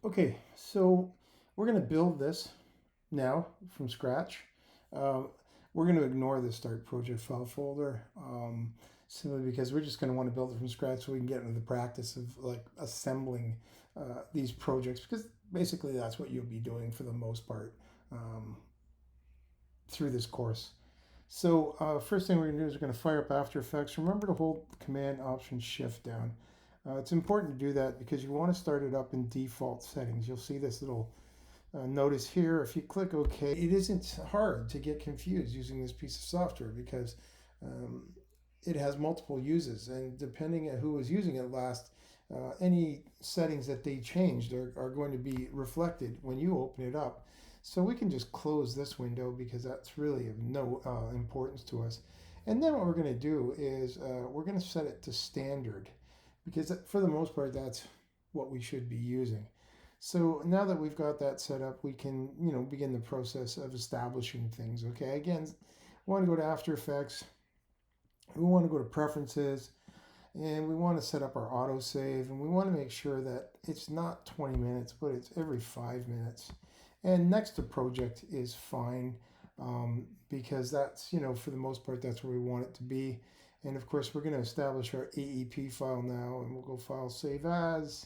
Okay, so we're going to build this now from scratch. Um, we're going to ignore the start project file folder simply because we're just going to want to build it from scratch so we can get into the practice of like assembling these projects, because basically that's what you'll be doing for the most part um, through this course. So first thing we're going to do is we're going to fire up After Effects. Remember to hold Command Option Shift down. It's important to do that because you want to start it up in default settings. You'll see this little notice here. If you click OK, it isn't hard to get confused using this piece of software because um, it has multiple uses, and depending on who was using it last, any settings that they changed are going to be reflected when you open it up. So we can just close this window because that's really of no importance to us. And then what we're going to do is we're going to set it to standard, because for the most part that's what we should be using. So now that we've got that set up, we can begin the process of establishing things. Okay, again, we want to go to After Effects, we want to go to Preferences, and we want to set up our autosave, and we want to make sure that it's not 20 minutes, but it's every 5 minutes. And next to project is fine, because that's, for the most part, that's where we want it to be. And of course, we're going to establish our AEP file now, and we'll go File, Save As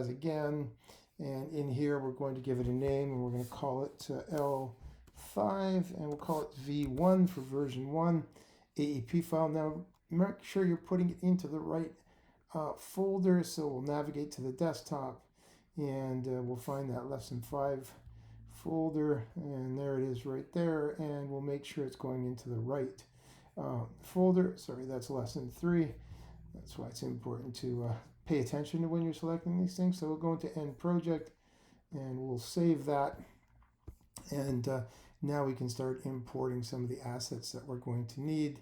again. And in here, we're going to give it a name, and we're going to call it L5, and we'll call it V1 for version 1 AEP file. Now, make sure you're putting it into the right folder, so we'll navigate to the desktop, and we'll find that lesson 5 folder, and there it is right there, and we'll make sure it's going into the right folder. Sorry, that's lesson 3. That's why it's important to pay attention to when you're selecting these things. So we'll go into End Project, and we'll save that, and now we can start importing some of the assets that we're going to need.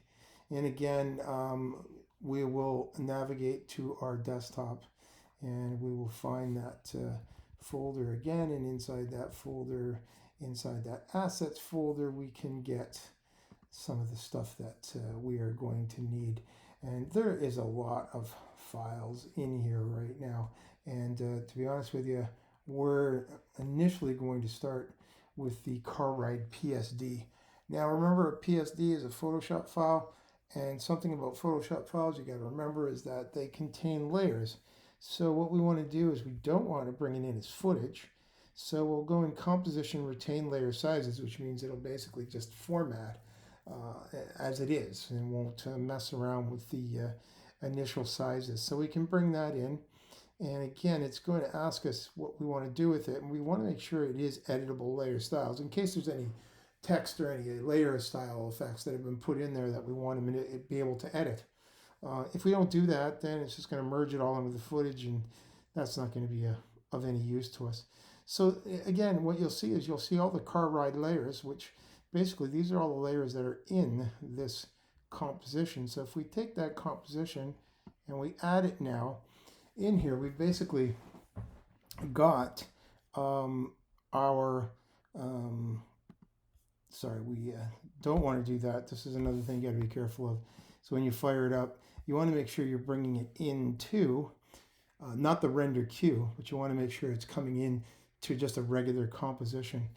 And again, we will navigate to our desktop, and we will find that folder again, and inside that folder, inside that assets folder, we can get some of the stuff that we are going to need. And there is a lot of files in here right now, and to be honest with you, we're initially going to start with the car ride PSD. Now remember, a PSD is a Photoshop file, and something about Photoshop files you got to remember is that they contain layers. So what we want to do is we don't want to bring it in as footage. So we'll go in Composition, Retain Layer Sizes, which means it'll basically just format as it is and won't mess around with the initial sizes. So we can bring that in. And again, it's going to ask us what we want to do with it. And we want to make sure it is editable layer styles in case there's any text or any layer style effects that have been put in there that we want to be able to edit. If we don't do that, then it's just going to merge it all into the footage, and that's not going to be of any use to us. So again, what you'll see is you'll see all the car ride layers, which basically these are all the layers that are in this composition. So if we take that composition and we add it now in here, we've basically got our sorry, we don't want to do that. This is another thing you got to be careful of. So when you fire it up, you want to make sure you're bringing it into not the render queue, but you want to make sure it's coming in to just a regular composition.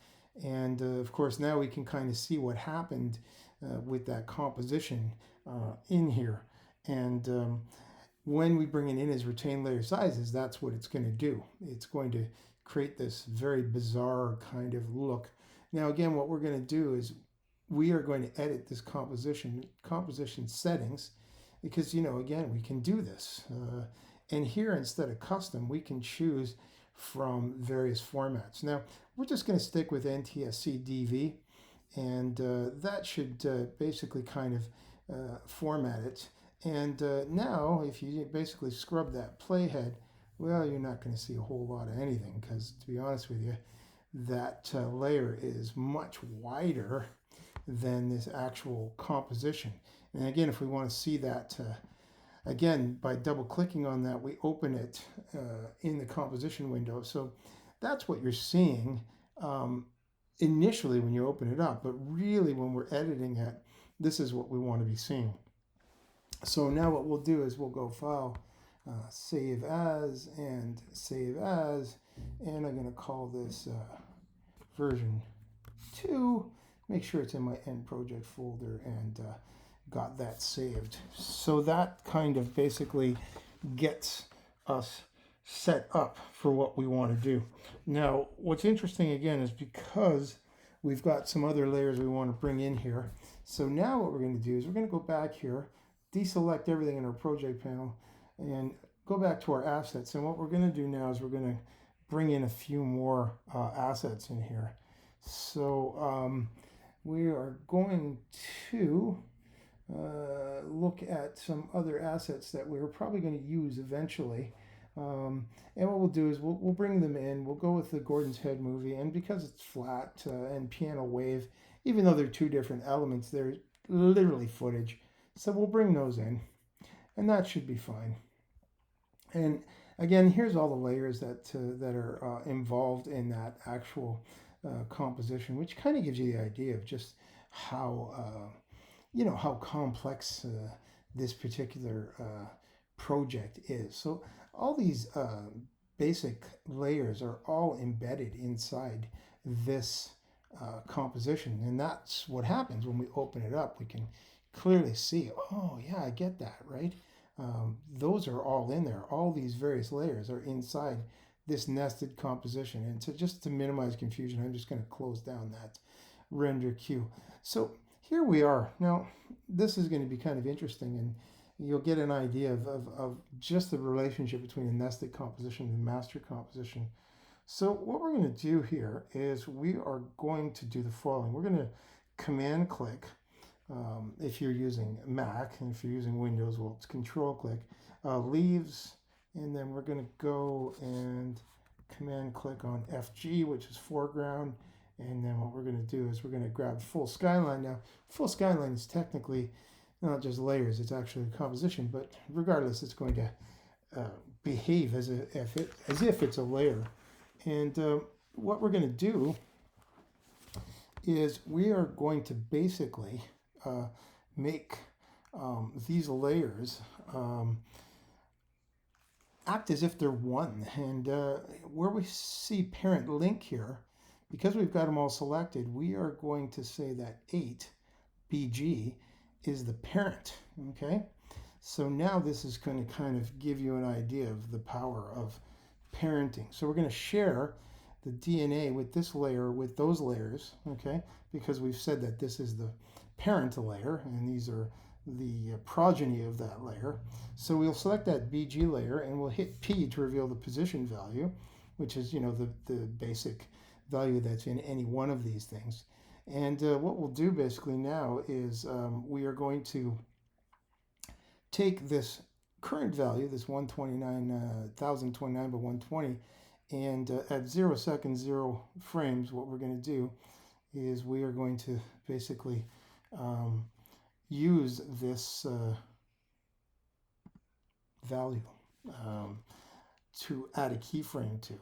And of course, now we can kind of see what happened with that composition in here. And when we bring it in as retain layer sizes, that's what it's going to do. It's going to create this very bizarre kind of look. Now, again, what we're going to do is we are going to edit this composition settings, because, again, we can do this. And here, instead of custom, we can choose from various formats. Now, we're just going to stick with NTSC DV, and that should basically kind of format it. And now, if you basically scrub that playhead, well, you're not going to see a whole lot of anything, because, to be honest with you, that layer is much wider than this actual composition. And again, if we want to see that, again, by double clicking on that, we open it in the composition window. So that's what you're seeing initially when you open it up, but really when we're editing it, this is what we want to be seeing. So now what we'll do is we'll go File, save as and save as, and I'm going to call this version 2. Make sure it's in my end project folder, and got that saved. So that kind of basically gets us set up for what we want to do. Now, what's interesting again is because we've got some other layers we want to bring in here. So now what we're going to do is we're going to go back here, deselect everything in our project panel, and go back to our assets. And what we're going to do now is we're going to bring in a few more assets in here. So we are going to look at some other assets that we're probably going to use eventually. And what we'll do is we'll bring them in. We'll go with the Gordon's Head movie, and because it's flat and piano wave, even though they're two different elements, they're literally footage. So we'll bring those in, and that should be fine. And again, here's all the layers that are involved in that actual composition, which kind of gives you the idea of just how how complex this particular project is. So all these basic layers are all embedded inside this composition, and that's what happens when we open it up. We can clearly see, oh yeah, I get that, right? Those are all in there. All these various layers are inside this nested composition. And just to minimize confusion, I'm just going to close down that render queue. So here we are. Now, this is going to be kind of interesting, and you'll get an idea of just the relationship between the nested composition and the master composition. So what we're going to do here is we are going to do the following. We're going to command click. If you're using Mac, and if you're using Windows, well, it's control click, leaves, and then we're going to go and command click on FG, which is foreground, and then what we're going to do is we're going to grab full skyline. Now, full skyline is technically not just layers, it's actually a composition, but regardless, it's going to behave as if it's a layer. And what we're going to do is we are going to basically make these layers act as if they're one. And where we see parent link here, because we've got them all selected, we are going to say that 8BG is the parent, okay? So now this is going to kind of give you an idea of the power of parenting. So we're going to share the DNA with this layer, with those layers, okay? Because we've said that this is the parent layer, and these are the progeny of that layer. So we'll select that BG layer, and we'll hit P to reveal the position value, which is, the basic value that's in any one of these things. And what we'll do basically now is we are going to take this current value, this 129,029 by 120, and at 0 seconds, 0 frames, what we're going to do is we are going to basically use this value to add a keyframe to.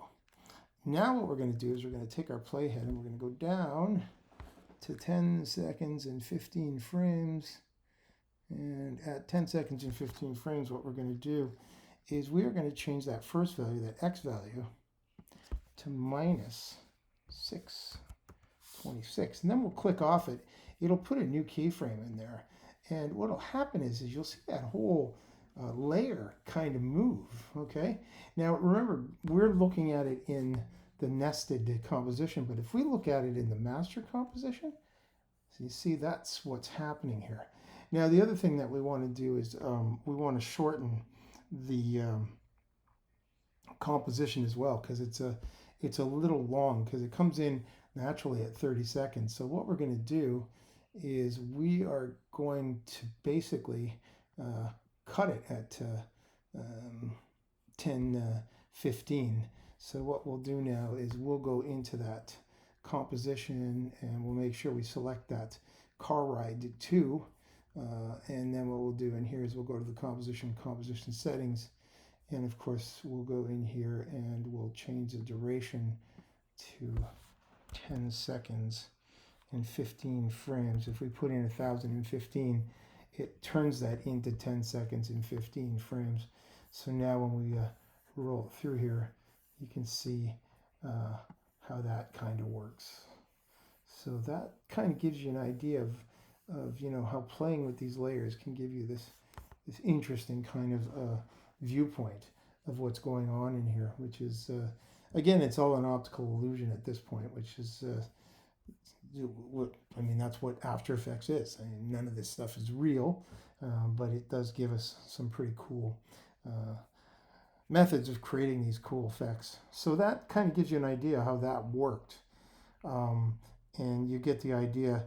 Now what we're going to do is we're going to take our playhead and we're going to go down to 10 seconds and 15 frames. And at 10 seconds and 15 frames, what we're going to do is we are going to change that first value, that X value, to minus 626. And then we'll click off it. It'll put a new keyframe in there. And what will happen is you'll see that whole layer kind of move, okay? Now, remember, we're looking at it in the nested composition, but if we look at it in the master composition, so you see that's what's happening here. Now, the other thing that we want to do is we want to shorten the composition as well, because it's a little long, because it comes in naturally at 30 seconds. So what we're going to do is we are going to basically cut it at 10:15. So what we'll do now is we'll go into that composition and we'll make sure we select that car ride 2. And then what we'll do in here is we'll go to the composition settings, and of course we'll go in here and we'll change the duration to 10 seconds and 15 frames. If we put in 1015, it turns that into 10 seconds and 15 frames. So now when we roll it through here, you can see how that kind of works. So that kind of gives you an idea of how playing with these layers can give you this interesting kind of viewpoint of what's going on in here, which is again, it's all an optical illusion at this point, which is that's what After Effects is. I mean, none of this stuff is real, but it does give us some pretty cool methods of creating these cool effects. So that kind of gives you an idea how that worked. And you get the idea,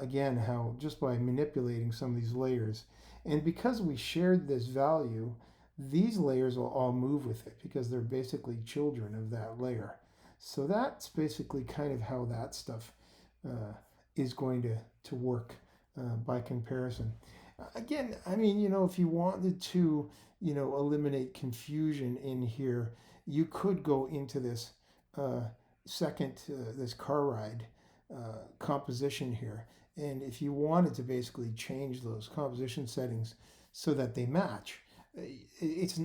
again, how just by manipulating some of these layers, and because we shared this value, these layers will all move with it because they're basically children of that layer. So that's basically kind of how that stuff is going to work by comparison. Again, I mean, if you wanted to, eliminate confusion in here, you could go into this this car ride composition here. And if you wanted to basically change those composition settings so that they match, it's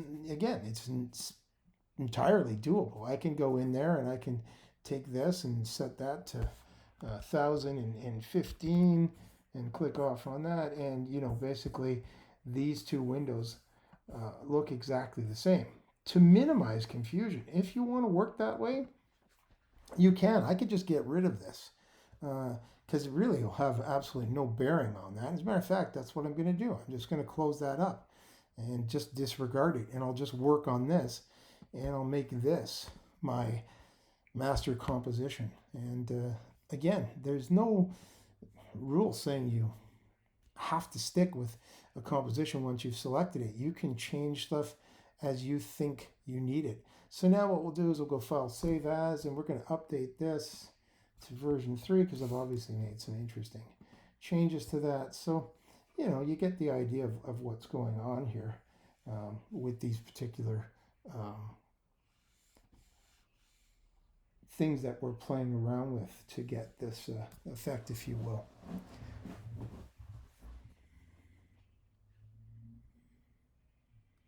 entirely doable. I can go in there and I can take this and set that to 1015 and click off on that, and basically these two windows look exactly the same. To minimize confusion, if you want to work that way, you can. I could just get rid of this because it really will have absolutely no bearing on that. As a matter of fact, that's what I'm going to do. I'm just going to close that up and just disregard it, and I'll just work on this, and I'll make this my master composition. And again, there's no rule saying you have to stick with a composition once you've selected it. You can change stuff as you think you need it. So now what we'll do is we'll go File, Save As, and we're going to update this to version 3 because I've obviously made some interesting changes to that. So, you get the idea of what's going on here with these particular things that we're playing around with to get this effect, if you will.